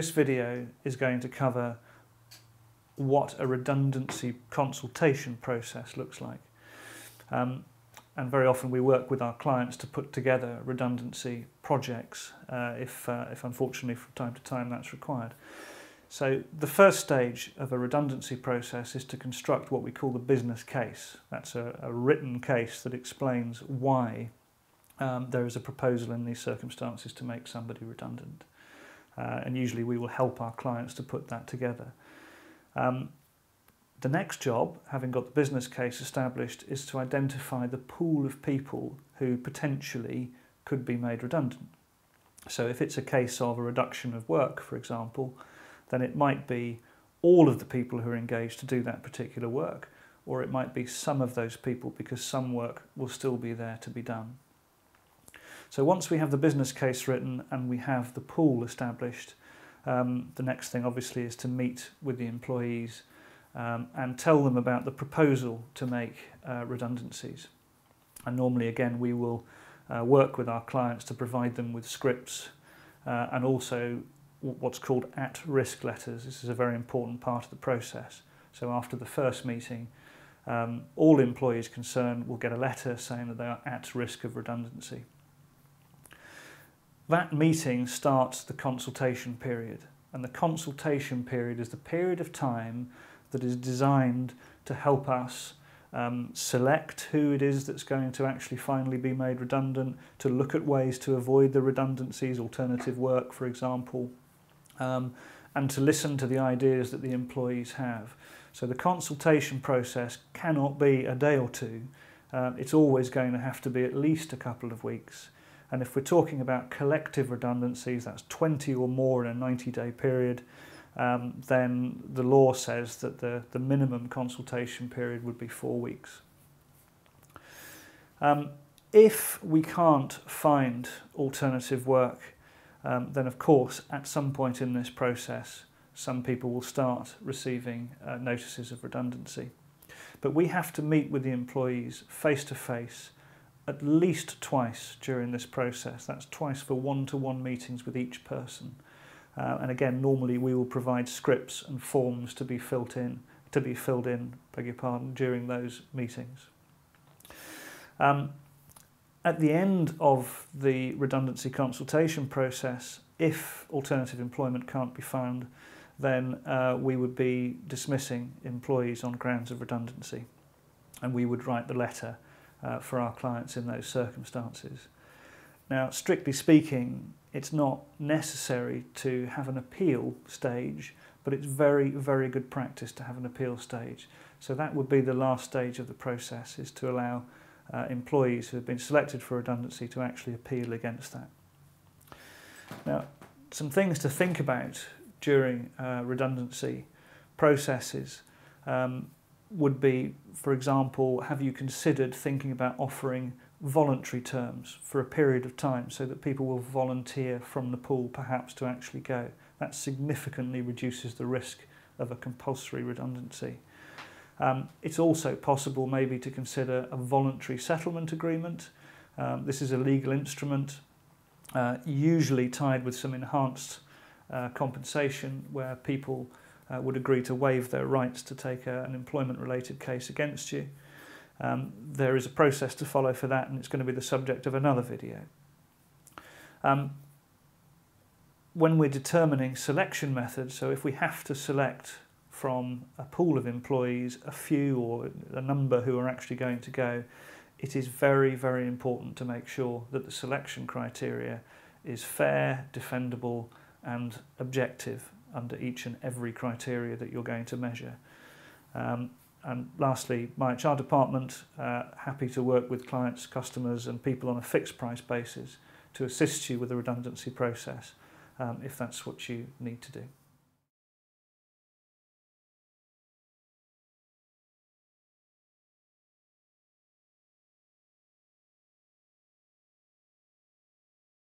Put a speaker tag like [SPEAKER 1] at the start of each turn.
[SPEAKER 1] this video is going to cover what a redundancy consultation process looks like. And very often we work with our clients to put together redundancy projects if unfortunately from time to time that's required. So the first stage of a redundancy process is to construct what we call the business case. That's a written case that explains why there is a proposal in these circumstances to make somebody redundant. And usually we will help our clients to put that together. The next job, having got the business case established, is to identify the pool of people who potentially could be made redundant. So if it's a case of a reduction of work, for example, then it might be all of the people who are engaged to do that particular work, or it might be some of those people because some work will still be there to be done. So once we have the business case written and we have the pool established, the next thing obviously is to meet with the employees and tell them about the proposal to make redundancies. And normally again we will work with our clients to provide them with scripts and also what's called at-risk letters. This is a very important part of the process. So after the first meeting, all employees concerned will get a letter saying that they are at risk of redundancy. That meeting starts the consultation period, and the consultation period is the period of time that is designed to help us select who it is that's going to actually finally be made redundant, to look at ways to avoid the redundancies, alternative work for example, and to listen to the ideas that the employees have. So the consultation process cannot be a day or two, it's always going to have to be at least a couple of weeks. And if we're talking about collective redundancies, that's 20 or more in a 90-day period, then the law says that the minimum consultation period would be 4 weeks. If we can't find alternative work, then of course at some point in this process some people will start receiving notices of redundancy. But we have to meet with the employees face to face at least twice during this process. That's twice for one-to-one meetings with each person. And again, normally we will provide scripts and forms to be filled in, beg your pardon, during those meetings. At the end of the redundancy consultation process, if alternative employment can't be found, then we would be dismissing employees on grounds of redundancy, and we would write the letter for our clients in those circumstances. Now, strictly speaking, it's not necessary to have an appeal stage, but it's very, very good practice to have an appeal stage. So that would be the last stage of the process, is to allow employees who have been selected for redundancy to actually appeal against that. Now, some things to think about during redundancy processes would be, for example, have you considered thinking about offering voluntary terms for a period of time so that people will volunteer from the pool perhaps to actually go? That significantly reduces the risk of a compulsory redundancy. It's also possible maybe to consider a voluntary settlement agreement. This is a legal instrument, usually tied with some enhanced compensation, where people would agree to waive their rights to take an employment-related case against you. There is a process to follow for that, and it's going to be the subject of another video. When we're determining selection methods, so if we have to select from a pool of employees a few or a number who are actually going to go, it is very, very important to make sure that the selection criteria is fair, defendable and objective under each and every criteria that you're going to measure. And lastly, my HR department, happy to work with clients, customers and people on a fixed price basis to assist you with the redundancy process if that's what you need to do.